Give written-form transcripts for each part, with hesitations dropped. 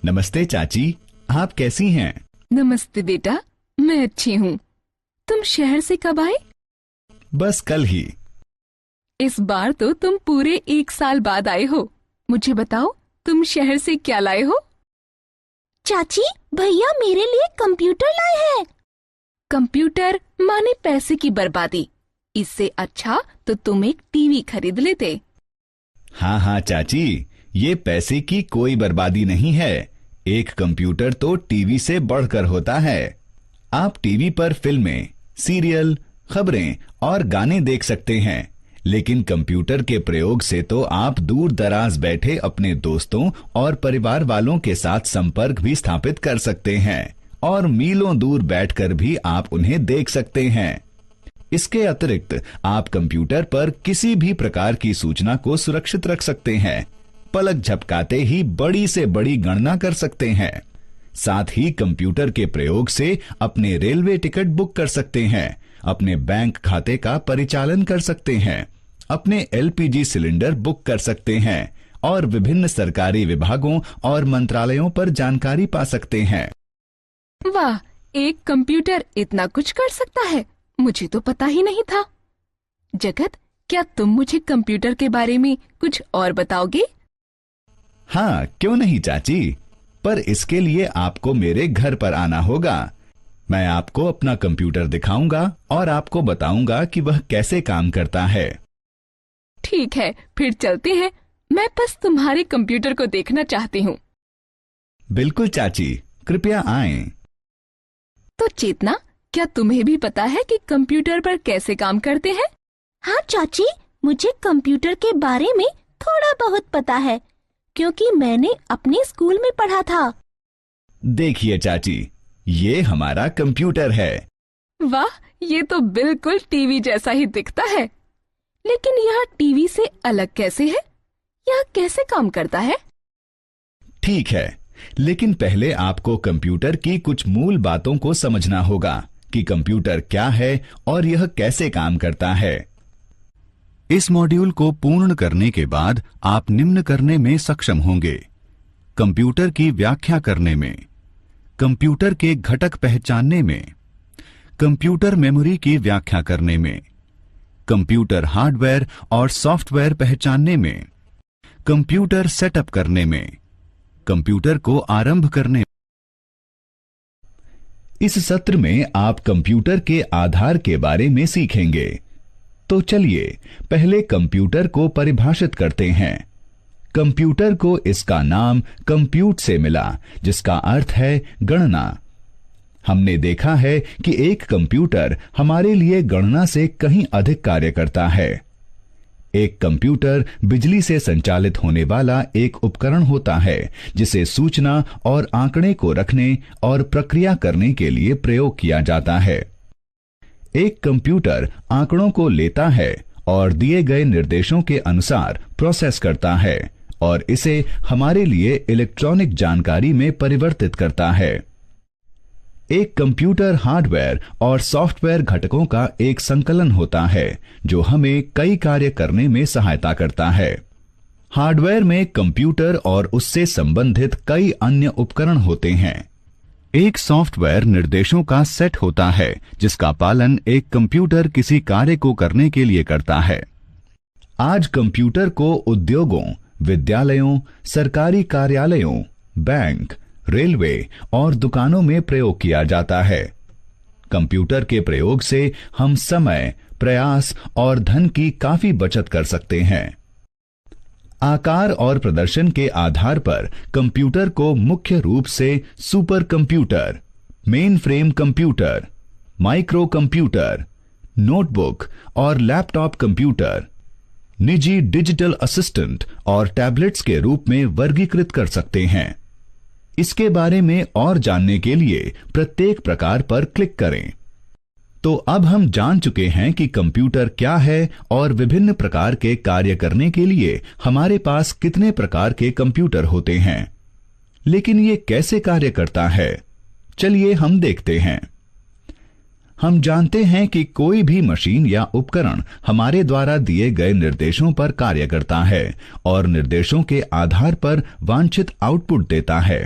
नमस्ते चाची, आप कैसी हैं? नमस्ते बेटा, मैं अच्छी हूँ। तुम शहर से कब आए? बस कल ही। इस बार तो तुम पूरे 1 साल बाद आए हो। मुझे बताओ, तुम शहर से क्या लाए हो? चाची, भैया मेरे लिए कंप्यूटर लाए हैं। कंप्यूटर माने पैसे की बर्बादी। इससे अच्छा तो तुम एक टीवी खरीद लेते। हाँ हाँ चाची, ये पैसे की कोई बर्बादी नहीं है। एक कंप्यूटर तो टीवी से बढ़कर होता है। आप टीवी पर फिल्में, सीरियल, खबरें और गाने देख सकते हैं, लेकिन कंप्यूटर के प्रयोग से तो आप दूर दराज बैठे अपने दोस्तों और परिवार वालों के साथ संपर्क भी स्थापित कर सकते हैं और मीलों दूर बैठकर भी आप उन्हें देख सकते हैं। इसके अतिरिक्त आप कंप्यूटर पर किसी भी प्रकार की सूचना को सुरक्षित रख सकते हैं। पलक झपकाते ही बड़ी से बड़ी गणना कर सकते हैं। साथ ही कंप्यूटर के प्रयोग से अपने रेलवे टिकट बुक कर सकते हैं, अपने बैंक खाते का परिचालन कर सकते हैं, अपने एलपीजी सिलेंडर बुक कर सकते हैं और विभिन्न सरकारी विभागों और मंत्रालयों पर जानकारी पा सकते हैं। वाह, एक कंप्यूटर इतना कुछ कर सकता है, मुझे तो पता ही नहीं था। जगत, क्या तुम मुझे कंप्यूटर के बारे में कुछ और बताओगे? हाँ, क्यों नहीं चाची, पर इसके लिए आपको मेरे घर पर आना होगा। मैं आपको अपना कंप्यूटर दिखाऊंगा और आपको बताऊंगा कि वह कैसे काम करता है। ठीक है, फिर चलते हैं। मैं बस तुम्हारे कंप्यूटर को देखना चाहती हूँ। बिल्कुल चाची, कृपया आएं। तो चेतना, क्या तुम्हें भी पता है कि कंप्यूटर पर कैसे काम करते हैं? हाँ चाची, मुझे कंप्यूटर के बारे में थोड़ा बहुत पता है, क्योंकि मैंने अपने स्कूल में पढ़ा था। देखिए चाची, ये हमारा कंप्यूटर है। वाह, ये तो बिल्कुल टीवी जैसा ही दिखता है। लेकिन यह टीवी से अलग कैसे है? यह कैसे काम करता है? ठीक है, लेकिन पहले आपको कंप्यूटर की कुछ मूल बातों को समझना होगा कि कंप्यूटर क्या है और यह कैसे काम करता है। इस मॉड्यूल को पूर्ण करने के बाद आप निम्न करने में सक्षम होंगे: कंप्यूटर की व्याख्या करने में, कंप्यूटर के घटक पहचानने में, कंप्यूटर मेमोरी की व्याख्या करने में, कंप्यूटर हार्डवेयर और सॉफ्टवेयर पहचानने में, कंप्यूटर सेटअप करने में, कंप्यूटर को आरंभ करने। इस सत्र में आप कंप्यूटर के आधार के बारे में सीखेंगे। तो चलिए पहले कंप्यूटर को परिभाषित करते हैं। कंप्यूटर को इसका नाम कंप्यूट से मिला, जिसका अर्थ है गणना। हमने देखा है कि एक कंप्यूटर हमारे लिए गणना से कहीं अधिक कार्य करता है। एक कंप्यूटर बिजली से संचालित होने वाला एक उपकरण होता है, जिसे सूचना और आंकड़े को रखने और प्रक्रिया करने के लिए प्रयोग किया जाता है। एक कंप्यूटर आंकड़ों को लेता है और दिए गए निर्देशों के अनुसार प्रोसेस करता है और इसे हमारे लिए इलेक्ट्रॉनिक जानकारी में परिवर्तित करता है। एक कंप्यूटर हार्डवेयर और सॉफ्टवेयर घटकों का एक संकलन होता है, जो हमें कई कार्य करने में सहायता करता है। हार्डवेयर में कंप्यूटर और उससे संबंधित कई अन्य उपकरण होते हैं। एक सॉफ्टवेयर निर्देशों का सेट होता है, जिसका पालन एक कंप्यूटर किसी कार्य को करने के लिए करता है। आज कंप्यूटर को उद्योगों, विद्यालयों, सरकारी कार्यालयों, बैंक, रेलवे और दुकानों में प्रयोग किया जाता है। कंप्यूटर के प्रयोग से हम समय, प्रयास और धन की काफी बचत कर सकते हैं। आकार और प्रदर्शन के आधार पर कंप्यूटर को मुख्य रूप से super computer, main frame computer, micro computer, notebook और लैपटॉप कंप्यूटर, निजी डिजिटल असिस्टेंट और टैबलेट्स के रूप में वर्गीकृत कर सकते हैं। इसके बारे में और जानने के लिए प्रत्येक प्रकार पर क्लिक करें। तो अब हम जान चुके हैं कि कंप्यूटर क्या है और विभिन्न प्रकार के कार्य करने के लिए हमारे पास कितने प्रकार के कंप्यूटर होते हैं। लेकिन ये कैसे कार्य करता है, चलिए हम देखते हैं। हम जानते हैं कि कोई भी मशीन या उपकरण हमारे द्वारा दिए गए निर्देशों पर कार्य करता है और निर्देशों के आधार पर वांछित आउटपुट देता है।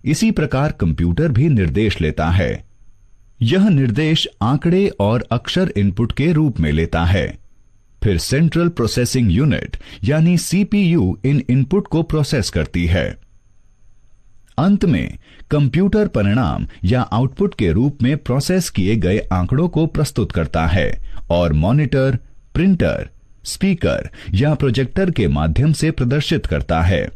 इसी प्रकार कंप्यूटर भी निर्देश लेता है। यह निर्देश आंकड़े और अक्षर इनपुट के रूप में लेता है। फिर सेंट्रल प्रोसेसिंग यूनिट यानी सीपीयू इन इनपुट को प्रोसेस करती है। अंत में कंप्यूटर परिणाम या आउटपुट के रूप में प्रोसेस किए गए आंकड़ों को प्रस्तुत करता है और मॉनिटर, प्रिंटर, स्पीकर या प्रोजेक्टर के माध्यम से प्रदर्शित करता है।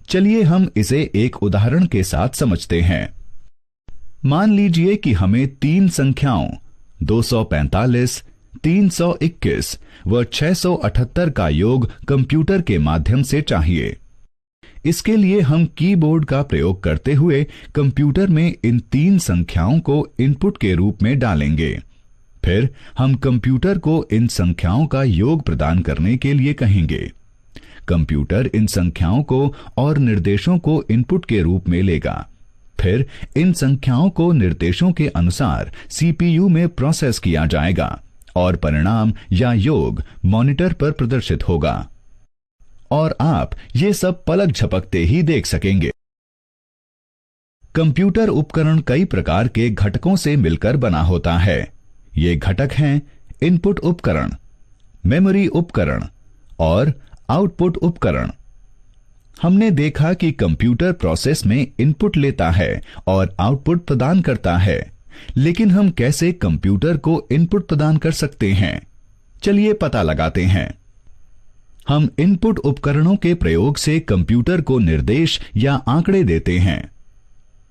चलिए हम इसे एक उदाहरण के साथ समझते हैं। मान लीजिए कि हमें 3 संख्याओं 245, 321 व 678 का योग कंप्यूटर के माध्यम से चाहिए। इसके लिए हम कीबोर्ड का प्रयोग करते हुए कंप्यूटर में इन 3 संख्याओं को इनपुट के रूप में डालेंगे। फिर हम कंप्यूटर को इन संख्याओं का योग प्रदान करने के लिए कहेंगे। कंप्यूटर इन संख्याओं को और निर्देशों को इनपुट के रूप में लेगा। फिर इन संख्याओं को निर्देशों के अनुसार सीपीयू में प्रोसेस किया जाएगा और परिणाम या योग मॉनिटर पर प्रदर्शित होगा और आप ये सब पलक झपकते ही देख सकेंगे। कंप्यूटर उपकरण कई प्रकार के घटकों से मिलकर बना होता है। ये घटक हैं इनपुट उपकरण, मेमोरी उपकरण और आउटपुट उपकरण। हमने देखा कि कंप्यूटर प्रोसेस में इनपुट लेता है और आउटपुट प्रदान करता है, लेकिन हम कैसे कंप्यूटर को इनपुट प्रदान कर सकते हैं? चलिए पता लगाते हैं। हम इनपुट उपकरणों के प्रयोग से कंप्यूटर को निर्देश या आंकड़े देते हैं।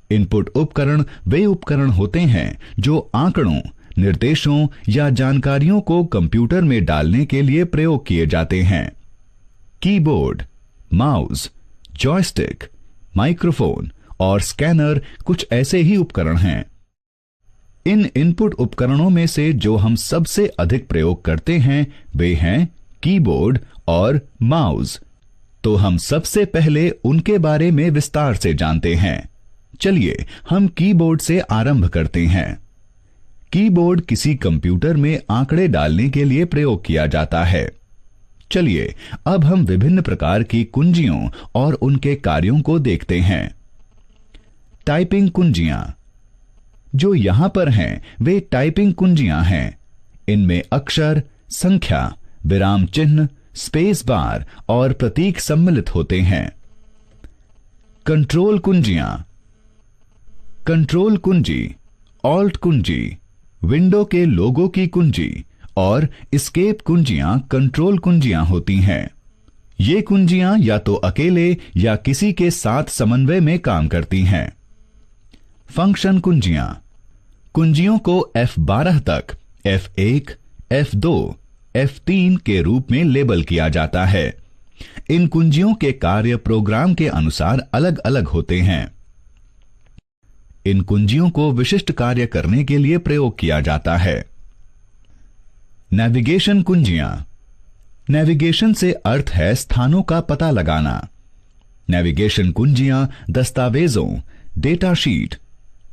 इनपुट उपकरण वे उपकरण होते हैं जो आंकड़ों, निर्देशों या जानकारियों को कंप्यूटर में डालने के लिए प्रयोग किए जाते हैं। कीबोर्ड, माउस, जॉयस्टिक, माइक्रोफोन और स्कैनर कुछ ऐसे ही उपकरण हैं। इन इनपुट उपकरणों में से जो हम सबसे अधिक प्रयोग करते हैं वे हैं कीबोर्ड और माउस। तो हम सबसे पहले उनके बारे में विस्तार से जानते हैं। चलिए हम कीबोर्ड से आरंभ करते हैं। कीबोर्ड किसी कंप्यूटर में आंकड़े डालने के लिए प्रयोग किया जाता है। चलिए अब हम विभिन्न प्रकार की कुंजियों और उनके कार्यों को देखते हैं। टाइपिंग कुंजियां जो यहां पर हैं वे टाइपिंग कुंजियां हैं। इनमें अक्षर, संख्या, विराम चिन्ह, स्पेस बार और प्रतीक सम्मिलित होते हैं। कंट्रोल कुंजियां, कंट्रोल कुंजी, ऑल्ट कुंजी, विंडो के लोगो की कुंजी और एस्केप कुंजियां कंट्रोल कुंजियां होती हैं। ये कुंजियां या तो अकेले या किसी के साथ समन्वय में काम करती हैं। फंक्शन कुंजियां, कुंजियों को F12 तक F1, F2, F3 के रूप में लेबल किया जाता है। इन कुंजियों के कार्य प्रोग्राम के अनुसार अलग अलग होते हैं। इन कुंजियों को विशिष्ट कार्य करने के लिए प्रयोग किया जाता है। नेविगेशन कुंजियां, नेविगेशन से अर्थ है स्थानों का पता लगाना। नेविगेशन कुंजियां दस्तावेजों, डेटा शीट,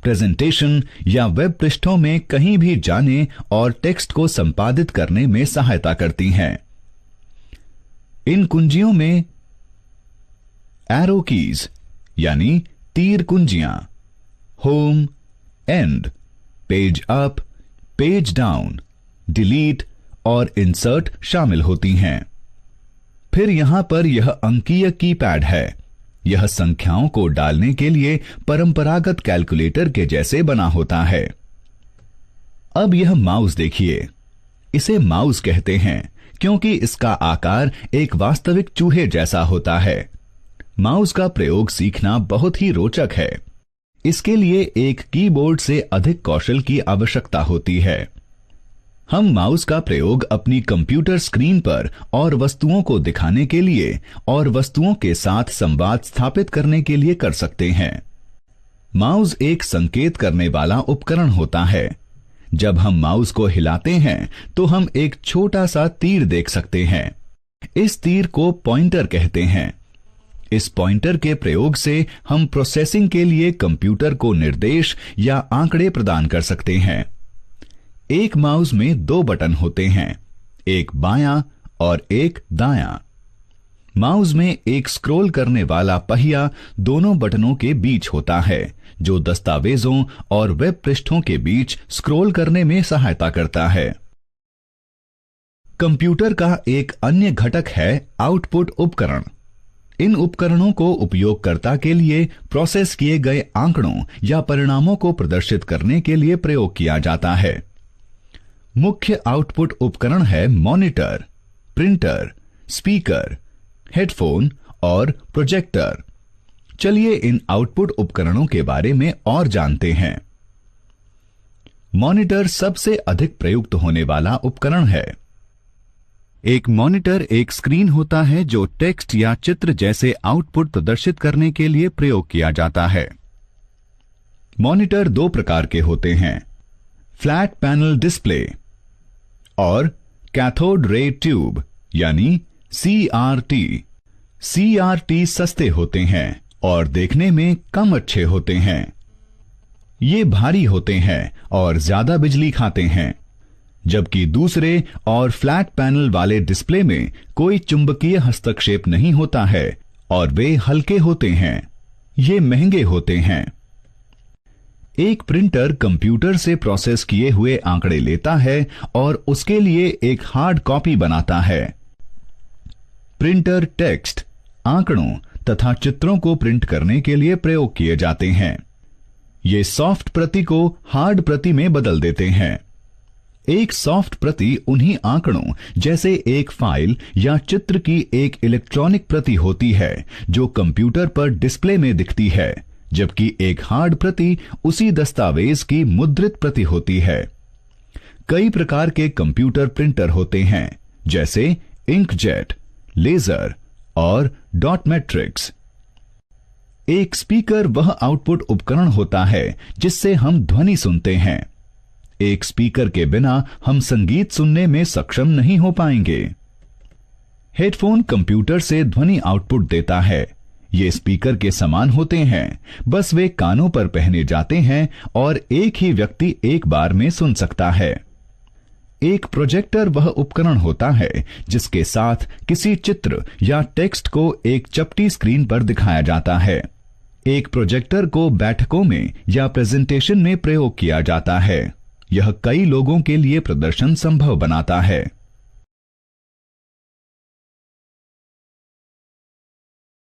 प्रेजेंटेशन या वेब पृष्ठों में कहीं भी जाने और टेक्स्ट को संपादित करने में सहायता करती हैं। इन कुंजियों में एरो कीज यानी तीर कुंजियां, home, end, page up, page down, delete और इंसर्ट शामिल होती हैं। फिर यहां पर यह अंकीय कीपैड है। यह संख्याओं को डालने के लिए परंपरागत कैलकुलेटर के जैसे बना होता है। अब यह माउस देखिए। इसे माउस कहते हैं क्योंकि इसका आकार एक वास्तविक चूहे जैसा होता है। माउस का प्रयोग सीखना बहुत ही रोचक है। इसके लिए एक कीबोर्ड से अधिक कौशल की आवश्यकता होती है। हम माउस का प्रयोग अपनी कंप्यूटर स्क्रीन पर और वस्तुओं को दिखाने के लिए और वस्तुओं के साथ संवाद स्थापित करने के लिए कर सकते हैं। माउस एक संकेत करने वाला उपकरण होता है। जब हम माउस को हिलाते हैं तो हम एक छोटा सा तीर देख सकते हैं। इस तीर को पॉइंटर कहते हैं। इस पॉइंटर के प्रयोग से हम प्रोसेसिंग के लिए कंप्यूटर को निर्देश या आंकड़े प्रदान कर सकते हैं। एक माउस में 2 बटन होते हैं, एक बायां और एक दायां। माउस में एक स्क्रॉल करने वाला पहिया दोनों बटनों के बीच होता है, जो दस्तावेजों और वेब पृष्ठों के बीच स्क्रॉल करने में सहायता करता है। कंप्यूटर का एक अन्य घटक है आउटपुट उपकरण। इन उपकरणों को उपयोगकर्ता के लिए प्रोसेस किए गए आंकड़ों या परिणामों को प्रदर्शित करने के लिए प्रयोग किया जाता है। मुख्य आउटपुट उपकरण है मॉनिटर, प्रिंटर, स्पीकर, हेडफोन और प्रोजेक्टर। चलिए इन आउटपुट उपकरणों के बारे में और जानते हैं। मॉनिटर सबसे अधिक प्रयुक्त होने वाला उपकरण है। एक मॉनिटर एक स्क्रीन होता है जो टेक्स्ट या चित्र जैसे आउटपुट प्रदर्शित करने के लिए प्रयोग किया जाता है। मॉनिटर दो प्रकार के होते हैं, फ्लैट पैनल डिस्प्ले और कैथोड रे ट्यूब यानी CRT। CRT सस्ते होते हैं और देखने में कम अच्छे होते हैं। ये भारी होते हैं और ज्यादा बिजली खाते हैं, जबकि दूसरे और फ्लैट पैनल वाले डिस्प्ले में कोई चुंबकीय हस्तक्षेप नहीं होता है और वे हल्के होते हैं। ये महंगे होते हैं। एक प्रिंटर कंप्यूटर से प्रोसेस किए हुए आंकड़े लेता है और उसके लिए एक हार्ड कॉपी बनाता है। प्रिंटर टेक्स्ट, आंकड़ों तथा चित्रों को प्रिंट करने के लिए प्रयोग किए जाते हैं। ये सॉफ्ट प्रति को हार्ड प्रति में बदल देते हैं। एक सॉफ्ट प्रति उन्हीं आंकड़ों जैसे एक फाइल या चित्र की एक इलेक्ट्रॉनिक प्रति होती है जो कंप्यूटर पर डिस्प्ले में दिखती है, जबकि एक हार्ड प्रति उसी दस्तावेज की मुद्रित प्रति होती है। कई प्रकार के कंप्यूटर प्रिंटर होते हैं, जैसे इंकजेट, लेजर और डॉट मैट्रिक्स। एक स्पीकर वह आउटपुट उपकरण होता है जिससे हम ध्वनि सुनते हैं। एक स्पीकर के बिना हम संगीत सुनने में सक्षम नहीं हो पाएंगे। हेडफोन कंप्यूटर से ध्वनि आउटपुट देता है। ये स्पीकर के समान होते हैं, बस वे कानों पर पहने जाते हैं और एक ही व्यक्ति एक बार में सुन सकता है। एक प्रोजेक्टर वह उपकरण होता है जिसके साथ किसी चित्र या टेक्स्ट को एक चपटी स्क्रीन पर दिखाया जाता है। एक प्रोजेक्टर को बैठकों में या प्रेजेंटेशन में प्रयोग किया जाता है। यह कई लोगों के लिए प्रदर्शन संभव बनाता है।